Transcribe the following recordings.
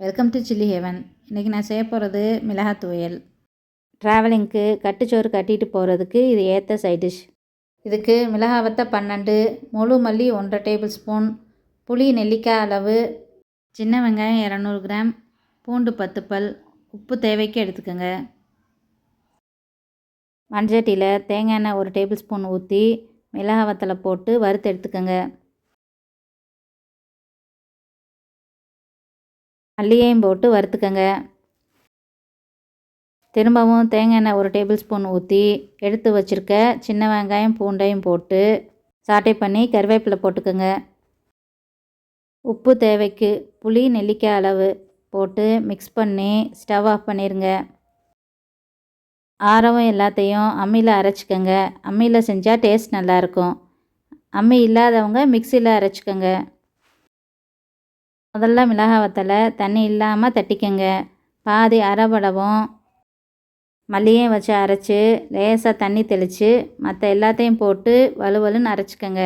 Welcome to chilli heaven. இன்றைக்கி நான் செய்ய போகிறது மிளகாய் துவையல். ட்ராவலிங்க்கு கட்டுச்சோறு கட்டிட்டு போகிறதுக்கு இது ஏற்ற சைட் டிஷ். இதுக்கு மிளகாய் வத்த 12, முழு மல்லி 1.5 டேபிள் ஸ்பூன், புளி நெல்லிக்காய் அளவு, சின்ன வெங்காயம் 200 கிராம், பூண்டு 10 பல், உப்பு தேவைக்கு எடுத்துக்கோங்க. மண்சட்டியில் தேங்காய் எண்ணெய் 1 டேபிள் ஸ்பூன் ஊற்றி மிளகாய் வத்தலை போட்டு வறுத்து எடுத்துக்கோங்க. மல்லியையும் போட்டு வறுத்துக்கங்க. திரும்பவும் தேங்காய் எண்ணெய் 1 டேபிள் ஸ்பூன் ஊற்றி எடுத்து வச்சுருக்க சின்ன வெங்காயம் பூண்டையும் போட்டு சாட்டை பண்ணி கருவேப்பிலை போட்டுக்கோங்க. உப்பு தேவைக்கு, புளி நெல்லிக்காய் அளவு போட்டு மிக்ஸ் பண்ணி ஸ்டவ் ஆஃப் பண்ணிடுங்க. ஆரவும் எல்லாத்தையும் அம்மியில் அரைச்சிக்கோங்க. அம்மியில் செஞ்சால் டேஸ்ட் நல்லாயிருக்கும். அம்மி இல்லாதவங்க மிக்சியில் அரைச்சிக்கோங்க. முதல்ல மிளகாய் வத்தலை தண்ணி இல்லாமல் தட்டிக்கங்க. பாதி அரைபடவும் மல்லியையும் வச்சு அரைச்சி லேசாக தண்ணி தெளித்து மற்ற எல்லாத்தையும் போட்டு வலுவலுன்னு அரைச்சிக்கங்க.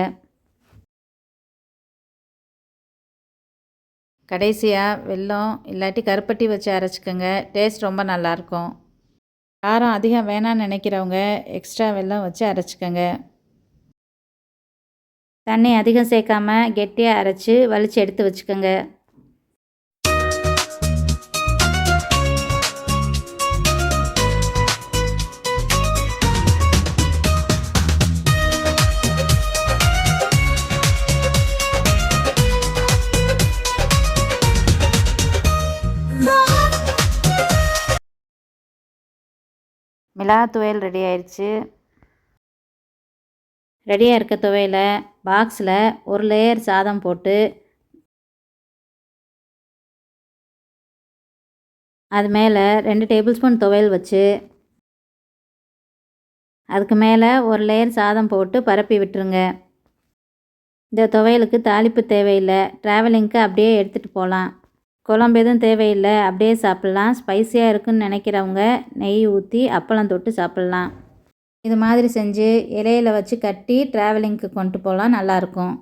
கடைசியாக வெல்லம் இல்லாட்டி கருப்பட்டி வச்சு அரைச்சிக்கோங்க. டேஸ்ட் ரொம்ப நல்லாயிருக்கும். காரம் அதிகம் வேணான்னு நினைக்கிறவங்க எக்ஸ்ட்ரா வெல்லம் வச்சு அரைச்சிக்கோங்க. தண்ணி அதிகம் சேர்க்காமல் கெட்டியாக அரைச்சி வலித்து எடுத்து வச்சுக்கோங்க. மிளகாய் துவையல் ரெடி ஆயிடுச்சு. ரெடியாக இருக்க துவையலை பாக்ஸில் ஒரு லேயர் சாதம் போட்டு அது மேலே 2 டேபிள் ஸ்பூன் துவையல் வச்சு அதுக்கு மேலே ஒரு லேயர் சாதம் போட்டு பரப்பி விட்டுருங்க. இந்த துவையலுக்கு தாளிப்பு தேவையில்லை. ட்ராவலிங்க்கு அப்படியே எடுத்துகிட்டு போகலாம். குழம்பு எதுவும் தேவையில்லை, அப்படியே சாப்பிட்லாம். ஸ்பைஸியாக இருக்குன்னு நினைக்கிறவங்க நெய் ஊற்றி அப்பளம் தொட்டு சாப்பிட்லாம். இது மாதிரி செஞ்சு இலையில் வச்சு கட்டி ட்ராவலிங்க்கு கொண்டு போகலாம். நல்லாயிருக்கும்.